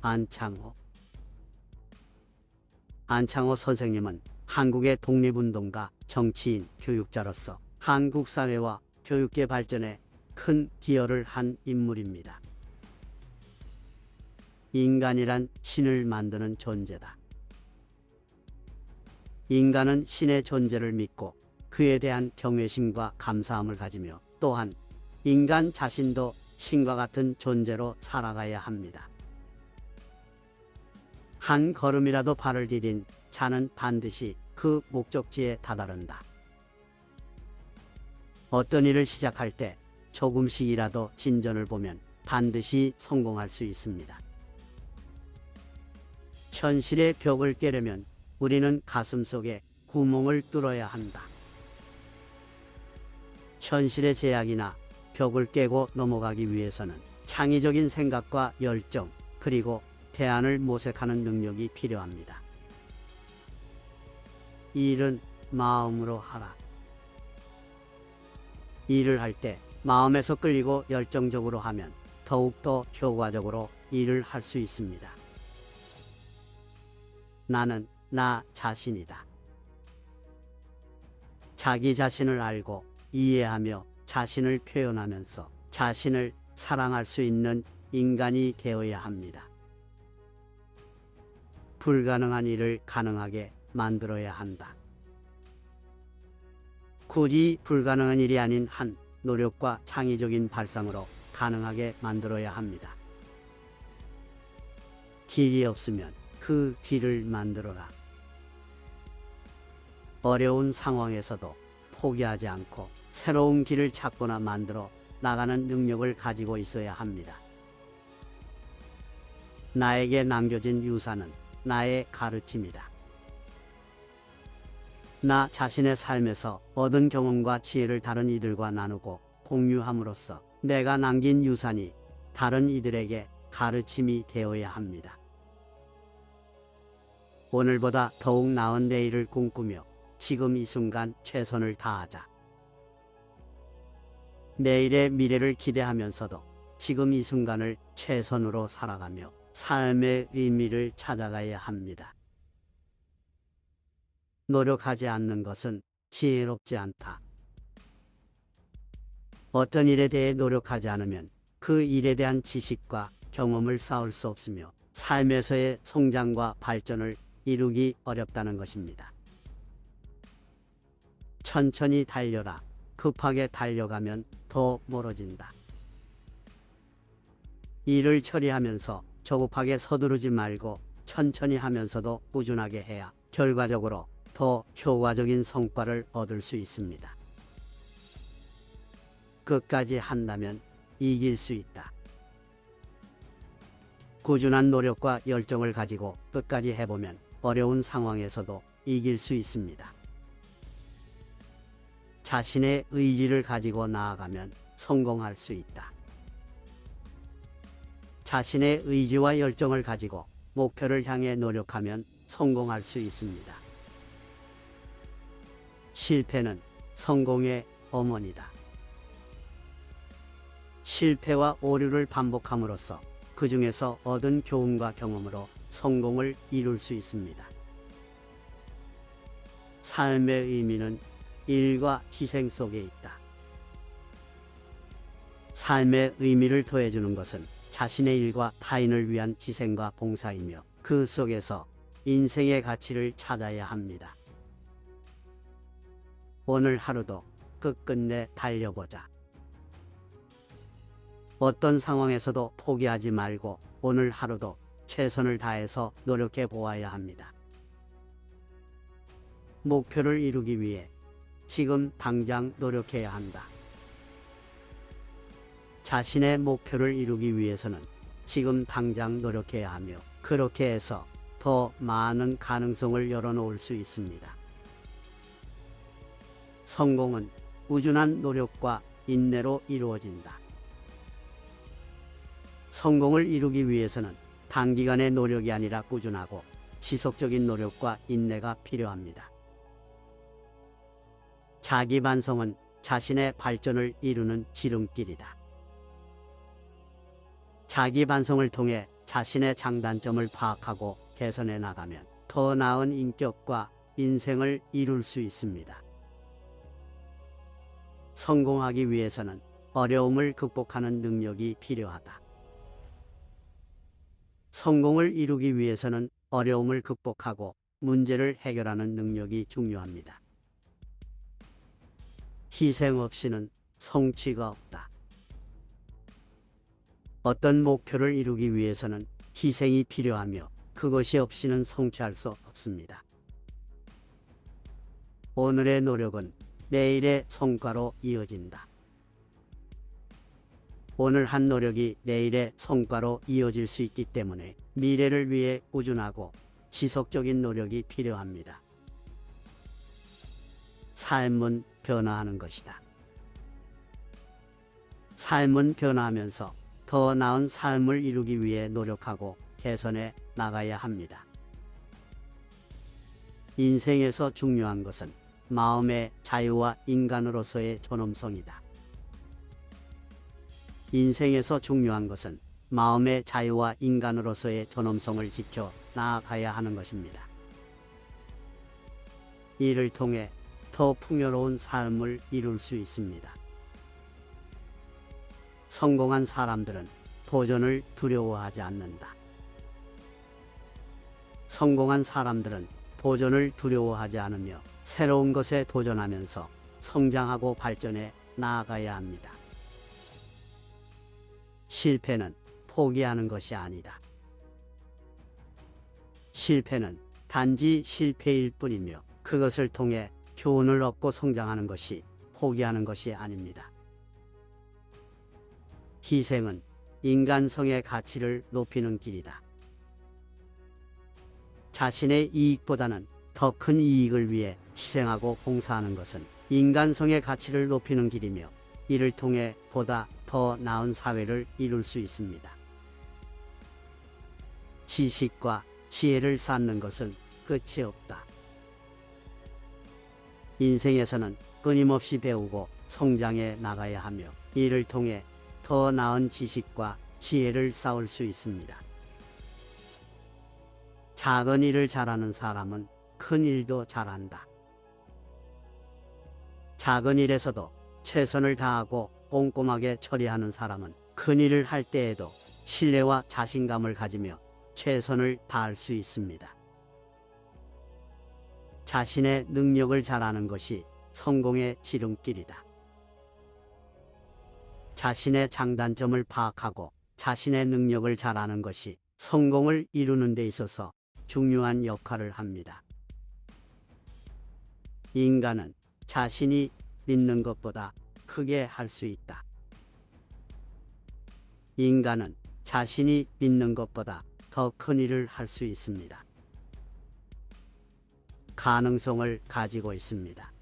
안창호. 안창호 선생님은 한국의 독립운동가, 정치인, 교육자로서 한국 사회와 교육계 발전에 큰 기여를 한 인물입니다. 인간이란 신을 만드는 존재다. 인간은 신의 존재를 믿고 그에 대한 경외심과 감사함을 가지며 또한 인간 자신도 신과 같은 존재로 살아가야 합니다. 한 걸음이라도 발을 디딘 자는 반드시 그 목적지에 다다른다. 어떤 일을 시작할 때 조금씩이라도 진전을 보면 반드시 성공할 수 있습니다. 현실의 벽을 깨려면 우리는 가슴속에 구멍을 뚫어야 한다. 현실의 제약이나 벽을 깨고 넘어가기 위해서는 창의적인 생각과 열정, 그리고 대안을 모색하는 능력이 필요합니다. 일은 마음으로 하라. 일을 할 때 마음에서 끌리고 열정적으로 하면 더욱더 효과적으로 일을 할 수 있습니다. 나는 나 자신이다. 자기 자신을 알고 이해하며 자신을 표현하면서 자신을 사랑할 수 있는 인간이 되어야 합니다. 불가능한 일을 가능하게 만들어야 한다. 굳이 불가능한 일이 아닌 한 노력과 창의적인 발상으로 가능하게 만들어야 합니다. 길이 없으면 그 길을 만들어라. 어려운 상황에서도 포기하지 않고 새로운 길을 찾거나 만들어 나가는 능력을 가지고 있어야 합니다. 나에게 남겨진 유산은 나의 가르침이다. 나 자신의 삶에서 얻은 경험과 지혜를 다른 이들과 나누고 공유함으로써 내가 남긴 유산이 다른 이들에게 가르침이 되어야 합니다. 오늘보다 더욱 나은 내일을 꿈꾸며 지금 이 순간 최선을 다하자. 내일의 미래를 기대하면서도 지금 이 순간을 최선으로 살아가며 삶의 의미를 찾아가야 합니다. 노력하지 않는 것은 지혜롭지 않다. 어떤 일에 대해 노력하지 않으면 그 일에 대한 지식과 경험을 쌓을 수 없으며 삶에서의 성장과 발전을 이루기 어렵다는 것입니다. 천천히 달려라. 급하게 달려가면 더 멀어진다. 일을 처리하면서 조급하게 서두르지 말고 천천히 하면서도 꾸준하게 해야 결과적으로 더 효과적인 성과를 얻을 수 있습니다. 끝까지 한다면 이길 수 있다. 꾸준한 노력과 열정을 가지고 끝까지 해보면 어려운 상황에서도 이길 수 있습니다. 자신의 의지를 가지고 나아가면 성공할 수 있다. 자신의 의지와 열정을 가지고 목표를 향해 노력하면 성공할 수 있습니다. 실패는 성공의 어머니다. 실패와 오류를 반복함으로써 그 중에서 얻은 교훈과 경험으로 성공을 이룰 수 있습니다. 삶의 의미는 일과 희생 속에 있다. 삶의 의미를 더해주는 것은 자신의 일과 타인을 위한 희생과 봉사이며 그 속에서 인생의 가치를 찾아야 합니다. 오늘 하루도 끝끝내 달려보자. 어떤 상황에서도 포기하지 말고 오늘 하루도 최선을 다해서 노력해 보아야 합니다. 목표를 이루기 위해 지금 당장 노력해야 한다. 자신의 목표를 이루기 위해서는 지금 당장 노력해야 하며 그렇게 해서 더 많은 가능성을 열어놓을 수 있습니다. 성공은 꾸준한 노력과 인내로 이루어진다. 성공을 이루기 위해서는 단기간의 노력이 아니라 꾸준하고 지속적인 노력과 인내가 필요합니다. 자기 반성은 자신의 발전을 이루는 지름길이다. 자기 반성을 통해 자신의 장단점을 파악하고 개선해 나가면 더 나은 인격과 인생을 이룰 수 있습니다. 성공하기 위해서는 어려움을 극복하는 능력이 필요하다. 성공을 이루기 위해서는 어려움을 극복하고 문제를 해결하는 능력이 중요합니다. 희생 없이는 성취가 없다. 어떤 목표를 이루기 위해서는 희생이 필요하며 그것이 없이는 성취할 수 없습니다. 오늘의 노력은 내일의 성과로 이어진다. 오늘 한 노력이 내일의 성과로 이어질 수 있기 때문에 미래를 위해 꾸준하고 지속적인 노력이 필요합니다. 삶은 변화하는 것이다. 삶은 변화하면서 더 나은 삶을 이루기 위해 노력하고 개선해 나가야 합니다. 인생에서 중요한 것은 마음의 자유와 인간으로서의 존엄성이다. 인생에서 중요한 것은 마음의 자유와 인간으로서의 존엄성을 지켜 나아가야 하는 것입니다. 이를 통해 더 풍요로운 삶을 이룰 수 있습니다. 성공한 사람들은 도전을 두려워하지 않는다. 성공한 사람들은 도전을 두려워하지 않으며 새로운 것에 도전하면서 성장하고 발전해 나아가야 합니다. 실패는 포기하는 것이 아니다. 실패는 단지 실패일 뿐이며 그것을 통해 교훈을 얻고 성장하는 것이 포기하는 것이 아닙니다. 희생은 인간성의 가치를 높이는 길이다. 자신의 이익보다는 더 큰 이익을 위해 희생하고 봉사하는 것은 인간성의 가치를 높이는 길이며 이를 통해 보다 더 나은 사회를 이룰 수 있습니다. 지식과 지혜를 쌓는 것은 끝이 없다. 인생에서는 끊임없이 배우고 성장해 나가야 하며 이를 통해 더 나은 지식과 지혜를 쌓을 수 있습니다. 작은 일을 잘하는 사람은 큰 일도 잘한다. 작은 일에서도 최선을 다하고 꼼꼼하게 처리하는 사람은 큰 일을 할 때에도 신뢰와 자신감을 가지며 최선을 다할 수 있습니다. 자신의 능력을 잘 아는 것이 성공의 지름길이다. 자신의 장단점을 파악하고 자신의 능력을 잘 아는 것이 성공을 이루는 데 있어서 중요한 역할을 합니다. 인간은 자신이 믿는 것보다 크게 할 수 있다. 인간은 자신이 믿는 것보다 더 큰 일을 할 수 있습니다. 가능성을 가지고 있습니다.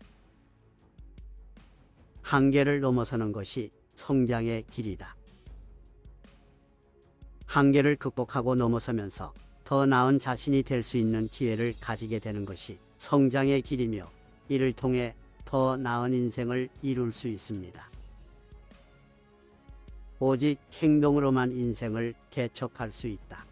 한계를 넘어서는 것이 성장의 길이다. 한계를 극복하고 넘어서면서 더 나은 자신이 될 수 있는 기회를 가지게 되는 것이 성장의 길이며 이를 통해 더 나은 인생을 이룰 수 있습니다. 오직 행동으로만 인생을 개척할 수 있다.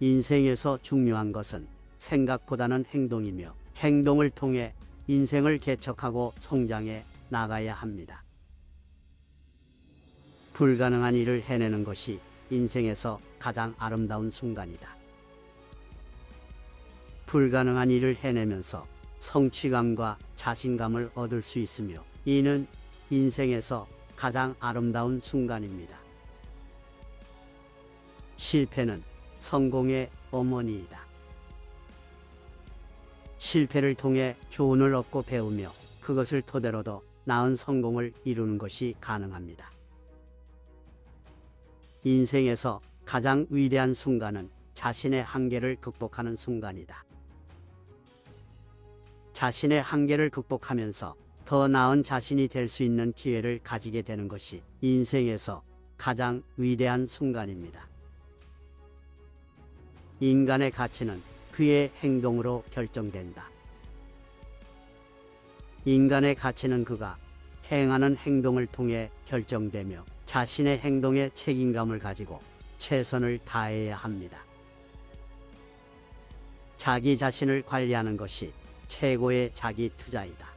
인생에서 중요한 것은 생각보다는 행동이며 행동을 통해 인생을 개척하고 성장해 나가야 합니다. 불가능한 일을 해내는 것이 인생에서 가장 아름다운 순간이다. 불가능한 일을 해내면서 성취감과 자신감을 얻을 수 있으며 이는 인생에서 가장 아름다운 순간입니다. 실패는 성공의 어머니이다. 실패를 통해 교훈을 얻고 배우며 그것을 토대로도 나은 성공을 이루는 것이 가능합니다. 인생에서 가장 위대한 순간은 자신의 한계를 극복하는 순간이다. 자신의 한계를 극복하면서 더 나은 자신이 될 수 있는 기회를 가지게 되는 것이 인생에서 가장 위대한 순간입니다. 인간의 가치는 그의 행동으로 결정된다. 인간의 가치는 그가 행하는 행동을 통해 결정되며 자신의 행동에 책임감을 가지고 최선을 다해야 합니다. 자기 자신을 관리하는 것이 최고의 자기 투자이다.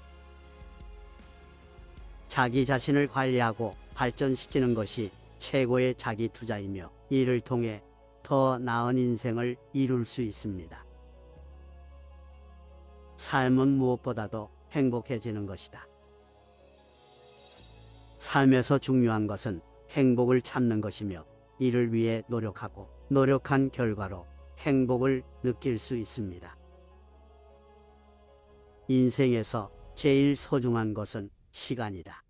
자기 자신을 관리하고 발전시키는 것이 최고의 자기 투자이며 이를 통해 더 나은 인생을 이룰 수 있습니다. 삶은 무엇보다도 행복해지는 것이다. 삶에서 중요한 것은 행복을 찾는 것이며 이를 위해 노력하고 노력한 결과로 행복을 느낄 수 있습니다. 인생에서 제일 소중한 것은 시간이다.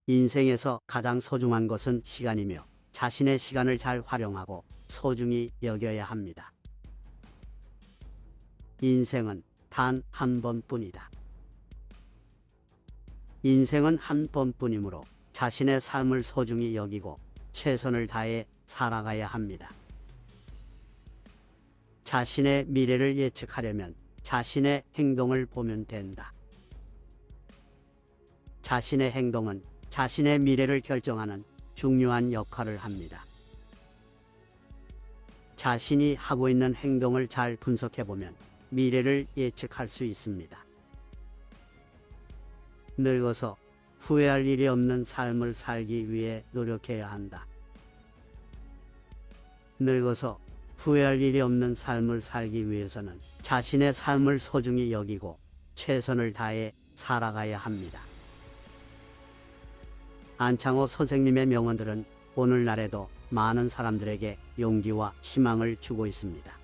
인생에서 가장 소중한 것은 시간이며 자신의 시간을 잘 활용하고 소중히 여겨야 합니다. 인생은 단 한 번뿐이다. 인생은 한 번뿐이므로 자신의 삶을 소중히 여기고 최선을 다해 살아가야 합니다. 자신의 미래를 예측하려면 자신의 행동을 보면 된다. 자신의 행동은 자신의 미래를 결정하는 중요한 역할을 합니다. 자신이 하고 있는 행동을 잘 분석해보면 미래를 예측할 수 있습니다. 늙어서 후회할 일이 없는 삶을 살기 위해 노력해야 한다. 늙어서 후회할 일이 없는 삶을 살기 위해서는 자신의 삶을 소중히 여기고 최선을 다해 살아가야 합니다. 안창호 선생님의 명언들은 오늘날에도 많은 사람들에게 용기와 희망을 주고 있습니다.